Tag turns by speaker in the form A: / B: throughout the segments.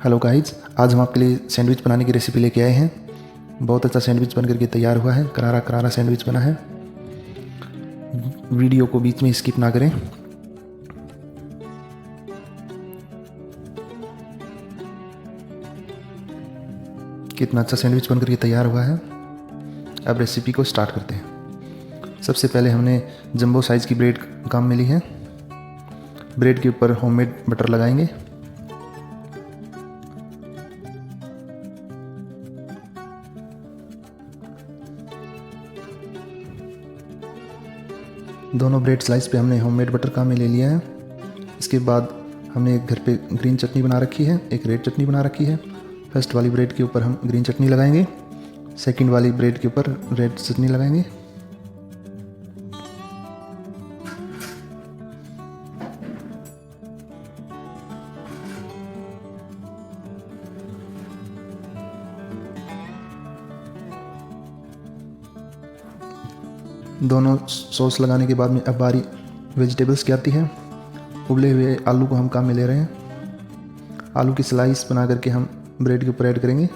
A: Hello guys, आज हम आपके लिए सैंडविच बनाने की रेसिपी लेके आए हैं। बहुत अच्छा सैंडविच बन करके तैयार हुआ है। करारा करारा सैंडविच बना है। वीडियो को बीच में स्किप ना करें। कितना अच्छा सैंडविच बन करके तैयार हुआ है। अब रेसिपी को स्टार्ट करते हैं। सबसे पहले हमने जंबो साइज़ की ब्रेड काम में ली है। ब्रेड के ऊपर होममेड बटर लगाएंगे। दोनों ब्रेड स्लाइस पे हमने होममेड बटर काम में ले लिया है। इसके बाद हमने एक घर पे ग्रीन चटनी बना रखी है, एक रेड चटनी बना रखी है। फर्स्ट वाली ब्रेड के ऊपर हम ग्रीन चटनी लगाएंगे, सेकंड वाली ब्रेड के ऊपर रेड चटनी लगाएंगे। दोनों सॉस लगाने के बाद में अब बारी वेजिटेबल्स की आती है। उबले हुए आलू को हम काम में ले रहे हैं। आलू की स्लाइस बना करके हम ब्रेड के ऊपर ऐड करेंगे।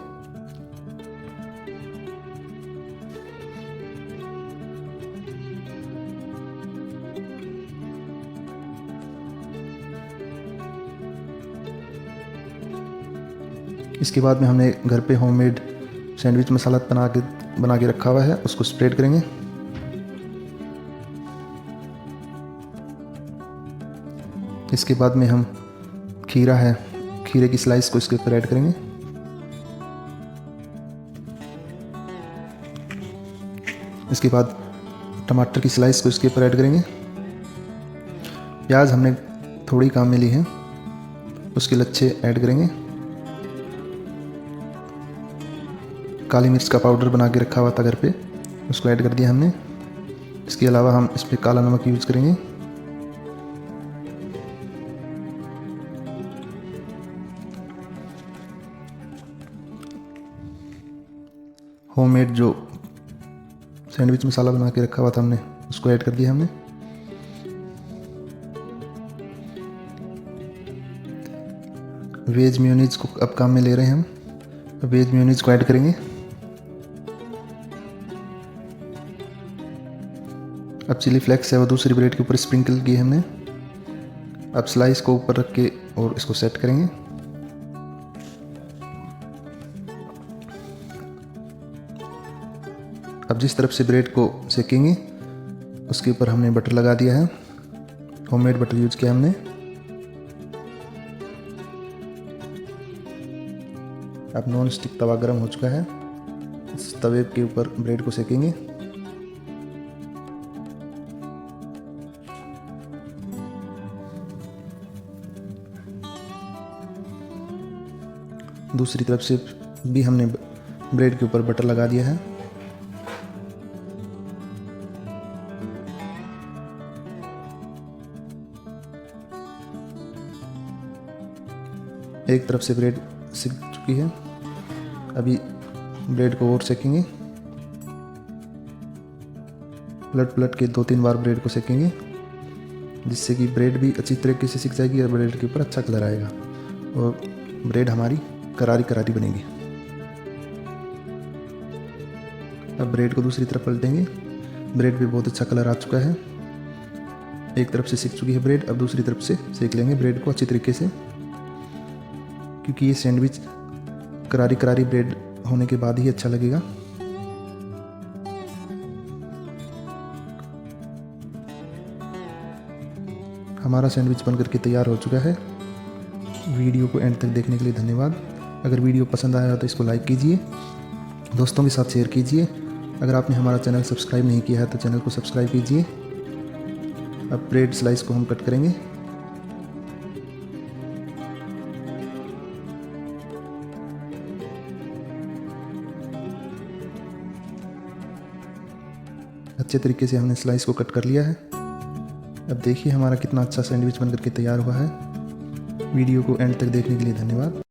A: इसके बाद में हमने घर पे होममेड सैंडविच मसाला बना के रखा हुआ है, उसको स्प्रेड करेंगे। इसके बाद में हम खीरा है, खीरे की स्लाइस को इसके ऊपर ऐड करेंगे। इसके बाद टमाटर की स्लाइस को इसके ऊपर ऐड करेंगे। प्याज हमने थोड़ी काम में ली है, उसके लच्छे ऐड करेंगे। काली मिर्च का पाउडर बना के रखा हुआ था घर पे, उसको ऐड कर दिया हमने। इसके अलावा हम इस पर काला नमक यूज़ करेंगे। होममेड जो सैंडविच मसाला बना के रखा हुआ था हमने, उसको ऐड कर दिया हमने। वेज मेयोनीज को अब काम में ले रहे हैं हम। वेज मेयोनीज को ऐड करेंगे। अब चिली फ्लेक्स है वो दूसरी ब्रेड के ऊपर स्प्रिंकल किए हमने। अब स्लाइस को ऊपर रख के और इसको सेट करेंगे। अब जिस तरफ से ब्रेड को सेकेंगे उसके ऊपर हमने बटर लगा दिया है। होममेड बटर यूज किया हमने। अब नॉन स्टिक तवा गर्म हो चुका है, इस तवे के ऊपर ब्रेड को सेकेंगे। दूसरी तरफ से भी हमने ब्रेड के ऊपर बटर लगा दिया है। एक तरफ से ब्रेड सिक चुकी है, अभी ब्रेड को और सेकेंगे। पलट के 2-3 बार ब्रेड को सेकेंगे, जिससे कि ब्रेड भी अच्छी तरीके से सिक जाएगी और ब्रेड के ऊपर अच्छा कलर आएगा और ब्रेड हमारी करारी करारी बनेगी। अब ब्रेड को दूसरी तरफ पलटेंगे। ब्रेड पे बहुत अच्छा कलर आ चुका है। एक तरफ से सिक चुकी है ब्रेड, अब दूसरी तरफ से सेक लेंगे ब्रेड को अच्छी तरीके से, क्योंकि ये सैंडविच करारी करारी ब्रेड होने के बाद ही अच्छा लगेगा। हमारा सैंडविच बनकर के तैयार हो चुका है। वीडियो को एंड तक देखने के लिए धन्यवाद। अगर वीडियो पसंद आया तो इसको लाइक कीजिए, दोस्तों के साथ शेयर कीजिए। अगर आपने हमारा चैनल सब्सक्राइब नहीं किया है तो चैनल को सब्सक्राइब कीजिए। अब ब्रेड स्लाइस को हम कट करेंगे। अच्छे तरीके से हमने स्लाइस को कट कर लिया है। अब देखिए हमारा कितना अच्छा सैंडविच बनकर के तैयार हुआ है। वीडियो को एंड तक देखने के लिए धन्यवाद।